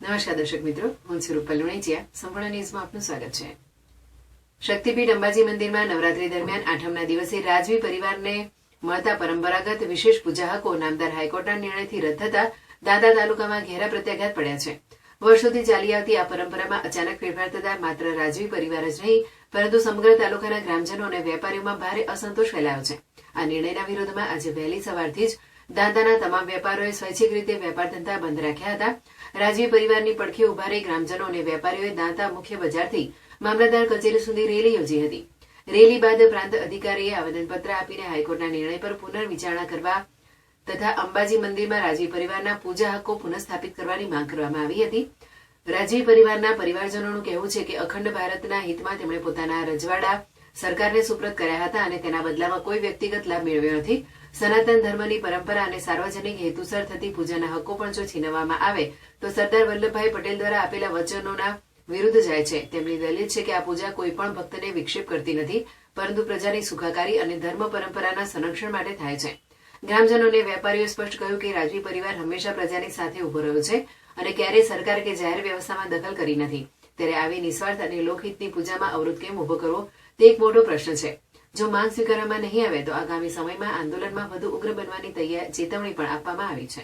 નમસ્કાર દર્શક મિત્રો, હું છું રૂપલ લુણીચિયા. સંપૂર્ણ ન્યૂઝમાં આપનું સ્વાગત છે. શક્તિપીઠ અંબાજી મંદિરમાં નવરાત્રી દરમિયાન આઠમના દિવસે રાજવી પરિવારને મળતા પરંપરાગત વિશેષ પૂજા હકો નામદાર હાઈકોર્ટના નિર્ણયથી રદ થતા દાંતા તાલુકામાં ઘેરા પ્રત્યાઘાત પડ્યા છે. વર્ષોથી ચાલી આવતી આ પરંપરામાં અચાનક ફેરફાર થતા માત્ર રાજવી પરિવાર જ નહીં પરંતુ સમગ્ર તાલુકાના ગ્રામજનો અને વેપારીઓમાં ભારે અસંતોષ ફેલાયો છે. આ નિર્ણયના વિરોધમાં આજે વહેલી સવારથી જ દાંતાના તમામ વેપારીઓએ સ્વૈચ્છિક રીતે વેપાર ધંધા બંધ રાખ્યા હતા. રાજવી પરિવારની પડખે ઉભા રહી ગ્રામજનો અને વેપારીઓએ દાંતા મુખ્ય બજારથી મામલતદાર કચેરી સુધી રેલી યોજી હતી. રેલી બાદ પ્રાંત અધિકારીએ આવેદનપત્ર આપીને હાઈકોર્ટના નિર્ણય પર પુનર્વિચારણા કરવા તથા અંબાજી મંદિરમાં રાજવી પરિવારના પૂજા હક્કો પુનઃસ્થાપિત કરવાની માંગ કરવામાં આવી હતી. રાજવી પરિવારના પરિવારજનોનું કહેવું છે કે અખંડ ભારતના હિતમાં તેમણે પોતાના રજવાડા સરકારને સુપ્રત કર્યા હતા અને તેના બદલામાં કોઈ વ્યક્તિગત લાભ મેળવ્યો નથી. સનાતન ધર્મની પરંપરા અને સાર્વજનિક હેતુસર થતી પૂજાના હક્કો પણ જો છીનવવામાં આવે તો સરદાર વલ્લભભાઈ પટેલ દ્વારા આપેલા વચનોના વિરુદ્ધ જાય છે. તેમની દલીલ છે કે આ પૂજા કોઈ પણ ભક્તને વિક્ષેપ કરતી નથી પરંતુ પ્રજાની સુખાકારી અને ધર્મ પરંપરાના સંરક્ષણ માટે થાય છે. ગ્રામજનો અને વેપારીઓએ સ્પષ્ટ કહ્યું કે રાજવી પરિવાર હંમેશા પ્રજાની સાથે ઉભો રહ્યો છે અને ક્યારેય સરકાર કે જાહેર વ્યવસ્થામાં દખલ કરી નથી. ત્યારે આવી નિસ્વાર્થ અને લોકહિતની પૂજામાં અવરોધ કેમ ઉભો કરવો તે એક મોટો પ્રશ્ન છે. જો માંગ સ્વીકારવામાં નહીં આવે તો આગામી સમયમાં આંદોલનમાં વધુ ઉગ્ર બનવાની ચેતવણી પણ આપવામાં આવી છે.